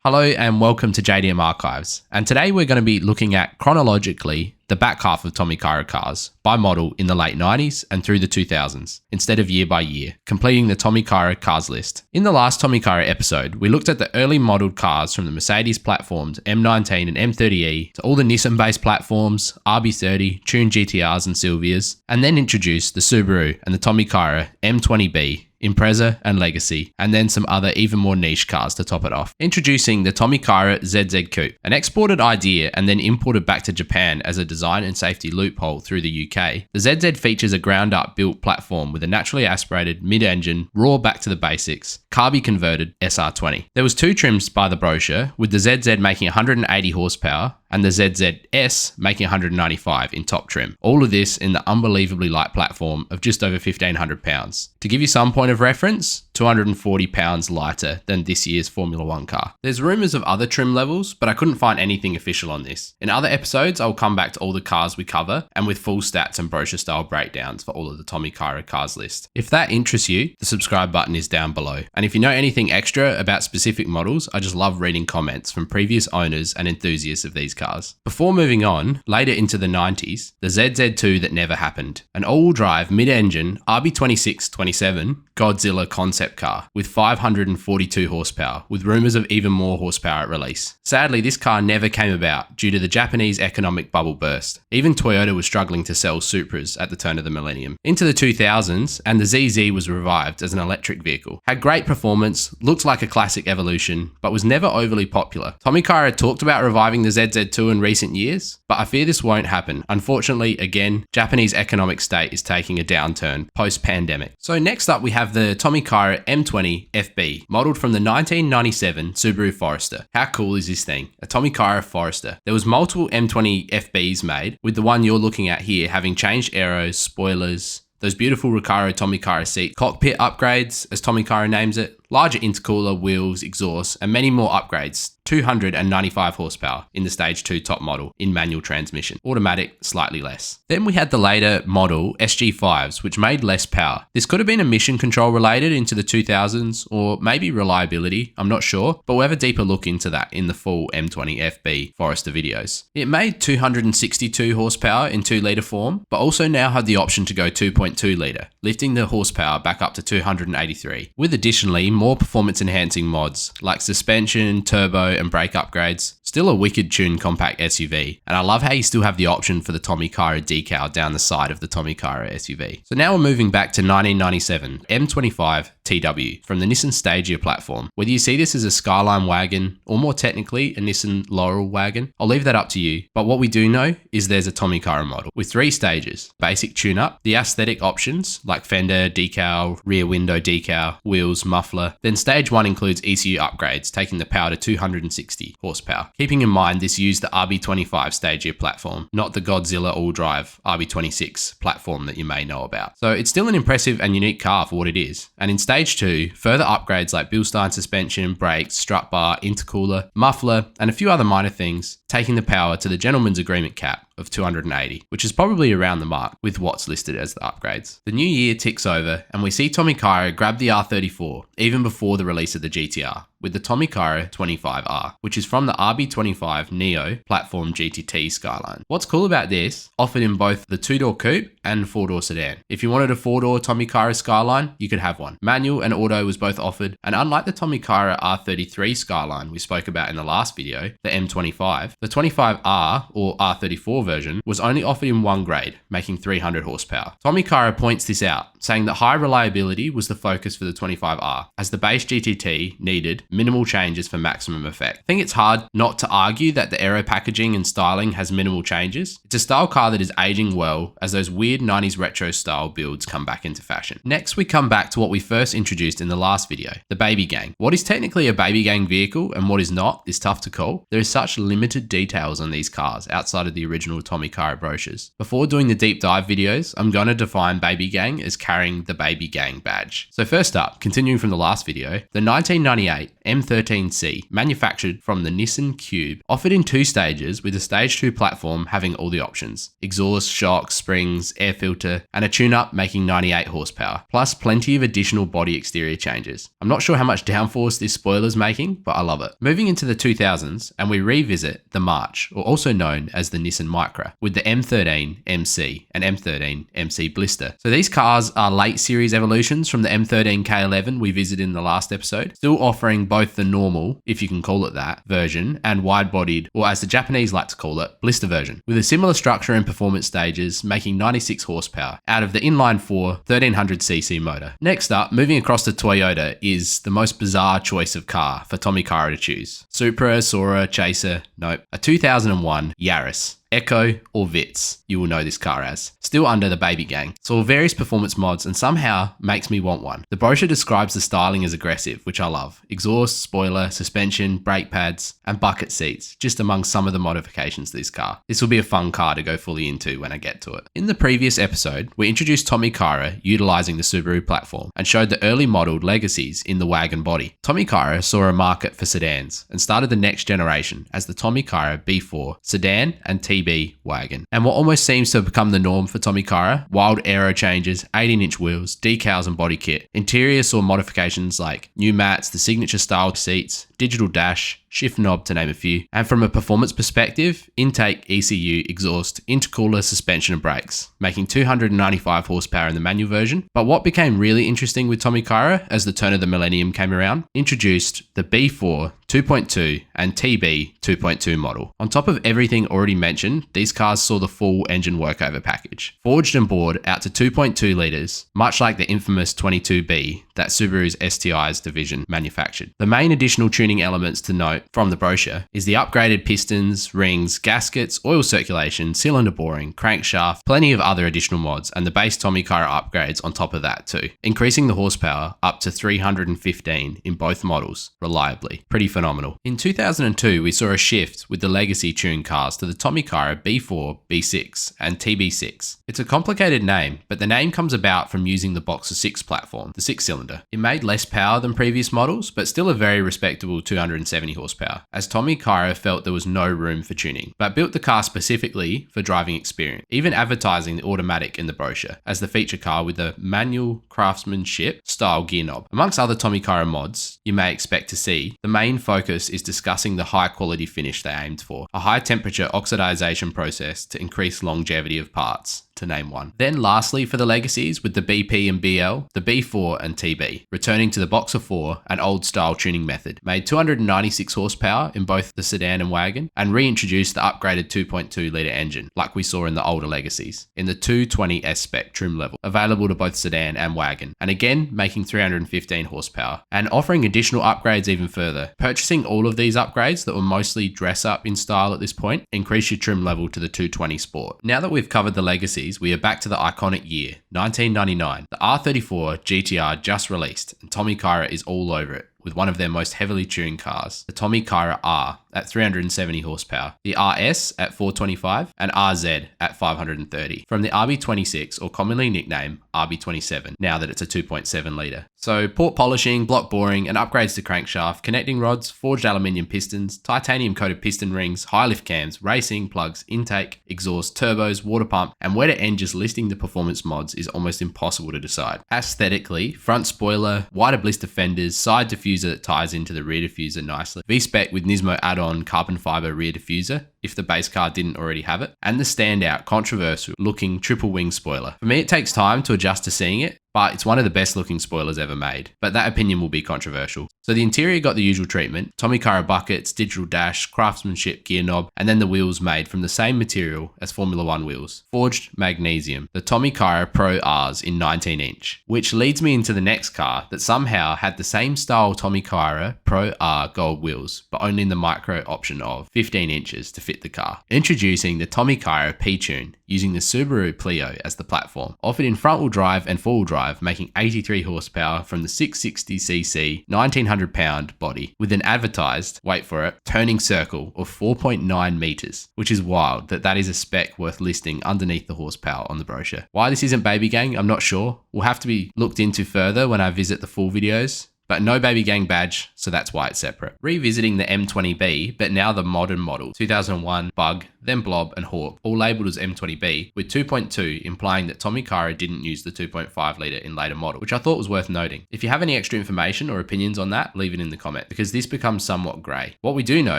Hello and welcome to JDM Archives, and today we're going to be looking at chronologically the back half of Tommykaira cars by model in the late 90s and through the 2000s, instead of year by year, completing the Tommykaira cars list. In the last Tommykaira episode, we looked at the early modelled cars from the Mercedes platforms M19 and M30E to all the Nissan-based platforms, RB30, tuned GTRs and Silvias, and then introduced the Subaru and the Tommykaira M20B, Impreza and Legacy, and then some other even more niche cars to top it off. Introducing the Tommykaira ZZ Coupe, an exported idea and then imported back to Japan as a design and safety loophole through the UK. The ZZ features a ground-up built platform with a naturally aspirated mid-engine, raw back to the basics, carby converted SR20. There was two trims by the brochure, with the ZZ making 180 horsepower and the ZZS making 195 in top trim. All of this in the unbelievably light platform of just over 1,500 pounds. To give you some point of reference, 240 pounds lighter than this year's Formula 1 car. There's rumours of other trim levels, but I couldn't find anything official on this. In other episodes, I'll come back to all the cars we cover and with full stats and brochure style breakdowns for all of the Tommykaira cars list. If that interests you, the subscribe button is down below. And if you know anything extra about specific models, I just love reading comments from previous owners and enthusiasts of these cars. Before moving on, later into the 90s, the ZZ2 that never happened. An all-wheel drive mid-engine RB26-27 Godzilla concept car with 542 horsepower, with rumours of even more horsepower at release. Sadly, this car never came about due to the Japanese economic bubble burst. Even Toyota was struggling to sell Supras at the turn of the millennium. Into the 2000s, and the ZZ was revived as an electric vehicle. Had great performance, looked like a classic evolution, but was never overly popular. Tommykaira talked about reviving the ZZ2 in recent years, but I fear this won't happen. Unfortunately, again, Japanese economic state is taking a downturn post-pandemic. So next up we have the Tommykaira M20 FB, modelled from the 1997 Subaru Forester. How cool is this thing? A Tommykaira Forester. There was multiple M20 FBs made, with the one you're looking at here having changed aeros, spoilers, those beautiful Recaro Tommykaira seat, cockpit upgrades, as Tommykaira names it, larger intercooler, wheels, exhaust, and many more upgrades. 295 horsepower in the Stage 2 top model in manual transmission. Automatic, slightly less. Then we had the later model SG5s, which made less power. This could have been emission control related into the 2000s, or maybe reliability, I'm not sure, but we'll have a deeper look into that in the full M20 FB Forester videos. It made 262 horsepower in 2-litre form, but also now had the option to go 2.2 litre, lifting the horsepower back up to 283, with additionally more performance enhancing mods like suspension, turbo, and brake upgrades. Still a wicked tuned compact SUV, and I love how you still have the option for the Tommykaira decal down the side of the Tommykaira SUV. So now we're moving back to 1997 M25tw from the Nissan Stagea platform. Whether you see this as a Skyline wagon, or more technically a Nissan Laurel wagon, I'll leave that up to you, but what we do know is there's a Tommykaira model with 3 stages: basic tune-up, the aesthetic options like fender, decal, rear window decal, wheels, muffler. Then stage 1 includes ECU upgrades, taking the power to 260 horsepower. Keeping in mind this used the RB25 Stagea platform, not the Godzilla all-drive RB26 platform that you may know about. So it's still an impressive and unique car for what it is. And in stage 2, further upgrades like Bilstein suspension, brakes, strut bar, intercooler, muffler, and a few other minor things, taking the power to the gentleman's agreement cap of 280, which is probably around the mark with what's listed as the upgrades. The new year ticks over and we see Tommykaira grab the R34 even before the release of the GTR, with the Tommykaira 25R, which is from the RB25 Neo platform GTT Skyline. What's cool about this, offered in both the 2-door coupe and 4-door sedan. If you wanted a 4-door Tommykaira Skyline, you could have one. Manual and auto was both offered, and unlike the Tommykaira R33 Skyline we spoke about in the last video, the M25, the 25R or R34 version was only offered in one grade, making 300 horsepower. Tommykaira points this out, saying that high reliability was the focus for the 25R, as the base GTT needed minimal changes for maximum effect. I think it's hard not to argue that the aero packaging and styling has minimal changes. It's a style car that is aging well as those weird 90s retro style builds come back into fashion. Next we come back to what we first introduced in the last video, the Baby Gang. What is technically a Baby Gang vehicle and what is not is tough to call. There is such limited details on these cars outside of the original Tommykaira brochures. Before doing the deep dive videos, I'm going to define Baby Gang as carrying the Baby Gang badge. So first up, continuing from the last video, the 1998 M13C, manufactured from the Nissan Cube, offered in 2 stages with a Stage 2 platform having all the options: exhaust, shocks, springs, air filter, and a tune-up making 98 horsepower, plus plenty of additional body exterior changes. I'm not sure how much downforce this spoiler's making, but I love it. Moving into the 2000s, and we revisit the March, or also known as the Nissan Micra, with the M13 MC and M13 MC Blister. So these cars are late series evolutions from the M13 K11 we visited in the last episode, still offering both the normal, if you can call it that, version and wide-bodied, or as the Japanese like to call it, blister version, with a similar structure and performance stages, making 96 horsepower out of the inline-4 1300cc motor. Next up, moving across to Toyota, is the most bizarre choice of car for Tommykaira to choose. Supra, Sora, Chaser, nope. A 2001 Yaris. Echo or Vitz, you will know this car as. Still under the baby gang. Saw various performance mods and somehow makes me want one. The brochure describes the styling as aggressive, which I love. Exhaust, spoiler, suspension, brake pads, and bucket seats, just among some of the modifications to this car. This will be a fun car to go fully into when I get to it. In the previous episode, we introduced Tommykaira utilizing the Subaru platform and showed the early modeled legacies in the wagon body. Tommykaira saw a market for sedans and started the next generation as the Tommykaira B4 sedan and TB wagon. And what almost seems to have become the norm for Tommykaira: wild aero changes, 18-inch wheels, decals and body kit. Interior saw modifications like new mats, the signature style seats, digital dash, shift knob to name a few. And from a performance perspective, intake, ECU, exhaust, intercooler, suspension and brakes, making 295 horsepower in the manual version. But what became really interesting with Tommykaira as the turn of the millennium came around, introduced the B4 2.2 and TB 2.2 model. On top of everything already mentioned, these cars saw the full engine workover package, forged and bored out to 2.2 litres, much like the infamous 22B that Subaru's STI's division manufactured. The main additional tuning elements to note from the brochure is the upgraded pistons, rings, gaskets, oil circulation, cylinder boring, crankshaft, plenty of other additional mods, and the base Tommykaira upgrades on top of that too, increasing the horsepower up to 315 in both models reliably. Pretty phenomenal. In 2002, we saw a shift with the legacy tuned cars to the Tommykaira B4, B6, and TB6. It's a complicated name, but the name comes about from using the Boxer 6 platform, the 6-cylinder. It made less power than previous models, but still a very respectable 270 horsepower, as Tommykaira felt there was no room for tuning, but built the car specifically for driving experience, even advertising the automatic in the brochure as the feature car with a manual craftsmanship style gear knob. Amongst other Tommykaira mods you may expect to see, the main focus is discussing the high quality finish they aimed for, a high temperature oxidization process to increase longevity of parts, to name one. Then lastly for the legacies with the BP and BL, the B4 and TB, returning to the Boxer 4 and old style tuning method, made 296 horsepower in both the sedan and wagon, and reintroduced the upgraded 2.2 litre engine, like we saw in the older legacies, in the 220 S-Spec trim level, available to both sedan and wagon, and again making 315 horsepower, and offering additional upgrades even further. Purchasing all of these upgrades that were mostly dress up in style at this point, increase your trim level to the 220 Sport. Now that we've covered the legacies, we are back to the iconic year, 1999. The R34 GTR just released, and Tommykaira is all over it, with one of their most heavily tuned cars, the Tommykaira R at 370 horsepower, the RS at 425, and RZ at 530, from the RB26, or commonly nicknamed RB27, now that it's a 2.7 litre. So port polishing, block boring, and upgrades to crankshaft, connecting rods, forged aluminium pistons, titanium coated piston rings, high lift cams, racing, plugs, intake, exhaust, turbos, water pump, and where to end just listing the performance mods is almost impossible to decide. Aesthetically, front spoiler, wider blister fenders, side diffuser that ties into the rear diffuser nicely, V-Spec with Nismo add-on carbon fiber rear diffuser, if the base car didn't already have it, and the standout, controversial looking triple wing spoiler. For me, it takes time to adjust to seeing it, but it's one of the best looking spoilers ever made. But that opinion will be controversial. So the interior got the usual treatment: Tommykaira buckets, digital dash, craftsmanship gear knob, and then the wheels made from the same material as Formula 1 wheels, forged magnesium, the Tommykaira Pro Rs in 19-inch. Which leads me into the next car that somehow had the same style Tommykaira Pro R gold wheels, but only in the micro option of 15 inches to fit the car. Introducing the Tommykaira P-Tune, using the Subaru Pleo as the platform, offered in front-wheel drive and four-wheel drive, making 83 horsepower from the 660cc 1900 pound body, with an advertised, wait for it, turning circle of 4.9 meters, which is wild that is a spec worth listing underneath the horsepower on the brochure. Why this isn't baby gang, I'm not sure. Will have to be looked into further when I visit the full videos. but no baby gang badge, so that's why it's separate. Revisiting the M20B, but now the modern model, 2001, Bug, then Blob and Hawk, all labelled as M20B, with 2.2 implying that Tommykaira didn't use the 2.5 litre in later model, which I thought was worth noting. If you have any extra information or opinions on that, leave it in the comment, because this becomes somewhat grey. What we do know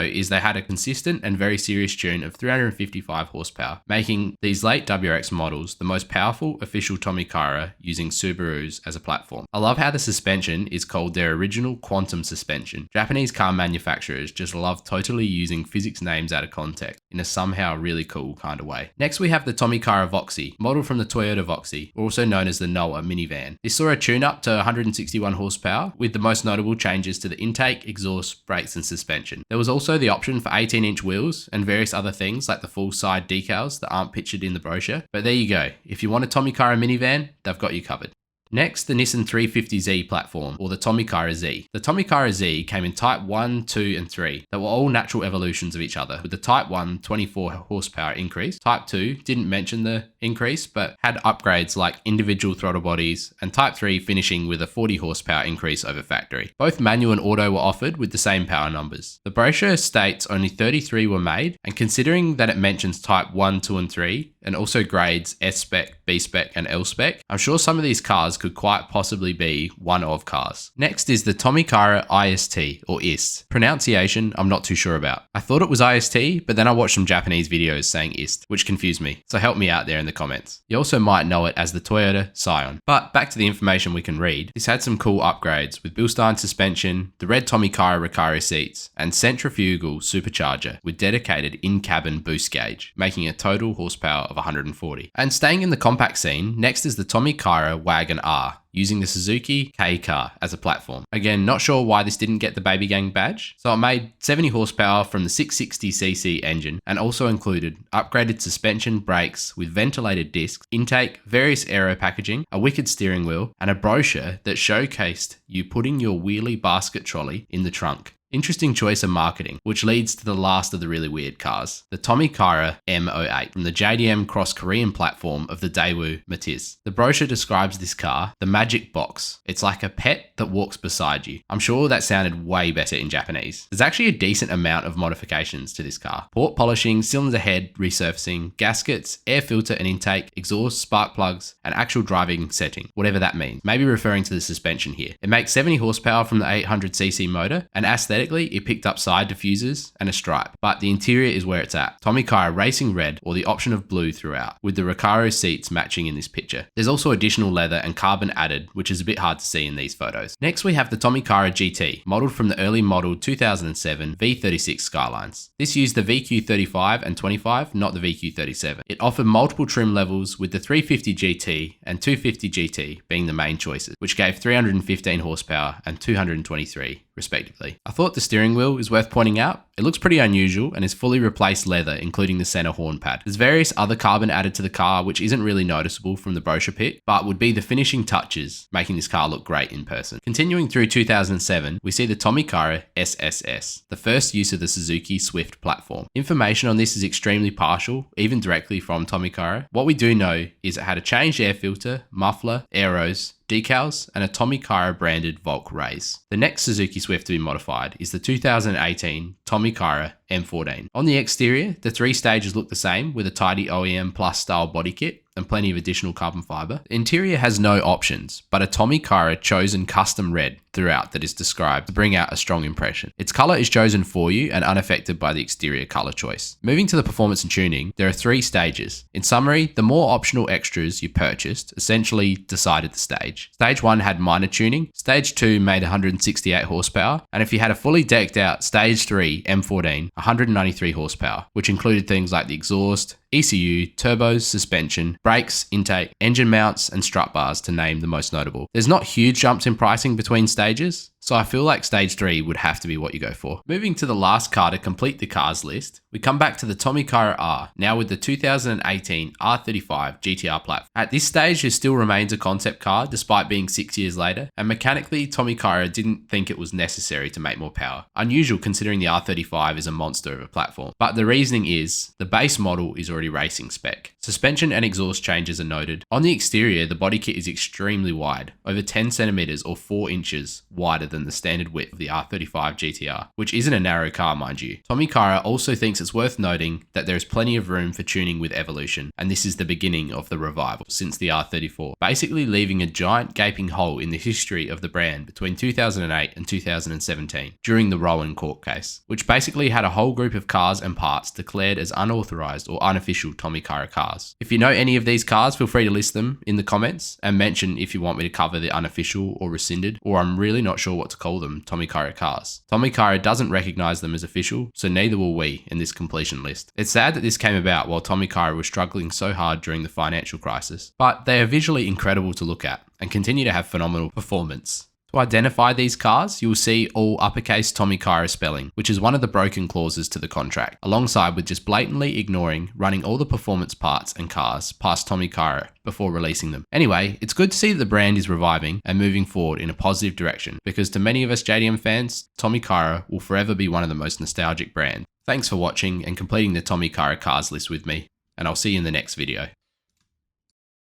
is they had a consistent and very serious tune of 355 horsepower, making these late WRX models the most powerful official Tommykaira using Subarus as a platform. I love how the suspension is called their original quantum suspension. Japanese car manufacturers just love totally using physics names out of context in a somehow really cool kind of way. Next we have the Tommykaira Voxy, modelled from the Toyota Voxy, also known as the Noah minivan. This saw a tune up to 161 horsepower, with the most notable changes to the intake, exhaust, brakes and suspension. There was also the option for 18-inch wheels and various other things like the full side decals that aren't pictured in the brochure, but there you go. If you want a Tommykaira minivan, they've got you covered. Next, the Nissan 350Z platform, or the Tommykaira Z. The Tommykaira Z came in Type 1, 2 and 3 that were all natural evolutions of each other, with the Type 1 24 horsepower increase. Type 2 didn't mention the increase, but had upgrades like individual throttle bodies, and Type 3 finishing with a 40 horsepower increase over factory. Both manual and auto were offered with the same power numbers. The brochure states only 33 were made, and considering that it mentions Type 1, 2 and 3, and also grades S-Spec, B-Spec and L-Spec, I'm sure some of these cars could quite possibly be one of cars. Next is the Tommykaira IST, or IST. Pronunciation, I'm not too sure about. I thought it was IST, but then I watched some Japanese videos saying IST, which confused me, so help me out there in the comments. You also might know it as the Toyota Scion. But back to the information we can read, this had some cool upgrades with Bilstein suspension, the red Tommykaira Recaro seats, and centrifugal supercharger with dedicated in-cabin boost gauge, making a total horsepower of 140. And staying in the compact scene, next is the Tommykaira Wagon R, using the Suzuki Kei Car as a platform. Again, not sure why this didn't get the baby gang badge. So it made 70 horsepower from the 660cc engine and also included upgraded suspension, brakes with ventilated discs, intake, various aero packaging, a wicked steering wheel, and a brochure that showcased you putting your wheelie basket trolley in the trunk. Interesting choice of marketing, which leads to the last of the really weird cars, the Tommykaira M08 from the JDM Cross Korean platform of the Daewoo Matiz. The brochure describes this car, the magic box. It's like a pet that walks beside you. I'm sure that sounded way better in Japanese. There's actually a decent amount of modifications to this car. Port polishing, cylinder head resurfacing, gaskets, air filter and intake, exhaust, spark plugs, and actual driving setting, whatever that means. Maybe referring to the suspension here. It makes 70 horsepower from the 800cc motor, and aesthetically it picked up side diffusers and a stripe, but the interior is where it's at. Tommykaira Racing Red, or the option of blue throughout, with the Recaro seats matching in this picture. There's also additional leather and carbon added, which is a bit hard to see in these photos. Next we have the Tommykaira GT, modelled from the early model 2007 V36 Skylines. This used the VQ35 and 25, not the VQ37. It offered multiple trim levels, with the 350 GT and 250 GT being the main choices, which gave 315 horsepower and 223 respectively. I thought the steering wheel is worth pointing out. It looks pretty unusual and is fully replaced leather, including the center horn pad. There's various other carbon added to the car, which isn't really noticeable from the brochure pic, but would be the finishing touches, making this car look great in person. Continuing through 2007, we see the Tommykaira SSS, the first use of the Suzuki Swift platform. Information on this is extremely partial, even directly from Tommykaira. What we do know is it had a changed air filter, muffler, aeros, decals, and a Tommykaira branded Volk raise. The next Suzuki Swift to be modified is the 2018 Tommykaira M14. On the exterior, the three stages look the same, with a tidy OEM Plus style body kit and plenty of additional carbon fiber. The interior has no options, but a Tommykaira chosen custom red throughout that is described to bring out a strong impression. Its color is chosen for you and unaffected by the exterior color choice. Moving to the performance and tuning, there are three stages. In summary, the more optional extras you purchased essentially decided the stage. Stage 1 had minor tuning, Stage 2 made 168 horsepower, and if you had a fully decked out Stage 3 M14, 193 horsepower, which included things like the exhaust, ECU, turbos, suspension, brakes, intake, engine mounts, and strut bars to name the most notable. There's not huge jumps in pricing between stages, so I feel like Stage 3 would have to be what you go for. Moving to the last car to complete the cars list, we come back to the Tommykaira R, now with the 2018 R35 GTR platform. At this stage, it still remains a concept car despite being 6 years later, and mechanically, Tommykaira didn't think it was necessary to make more power. Unusual considering the R35 is a monster of a platform. But the reasoning is, the base model is already racing spec. Suspension and exhaust changes are noted. On the exterior, the body kit is extremely wide, over 10 centimeters or 4 inches wider than the standard width of the R35 GTR, which isn't a narrow car, mind you. Tommykaira also thinks it's worth noting that there is plenty of room for tuning with evolution, and this is the beginning of the revival since the R34, basically leaving a giant gaping hole in the history of the brand between 2008 and 2017 during the ROWEN court case, which basically had a whole group of cars and parts declared as unauthorized or unofficial Tommykaira cars. If you know any of these cars, feel free to list them in the comments and mention if you want me to cover the unofficial or rescinded, or I'm really not sure what to call them, Tommykaira cars. Tommykaira doesn't recognize them as official, so neither will we in this completion list. It's sad that this came about while Tommykaira was struggling so hard during the financial crisis, but they are visually incredible to look at and continue to have phenomenal performance. To identify these cars, you will see all uppercase Tommykaira spelling, which is one of the broken clauses to the contract, alongside with just blatantly ignoring running all the performance parts and cars past Tommykaira before releasing them. Anyway, it's good to see that the brand is reviving and moving forward in a positive direction, because to many of us JDM fans, Tommykaira will forever be one of the most nostalgic brands. Thanks for watching and completing the Tommykaira cars list with me, and I'll see you in the next video.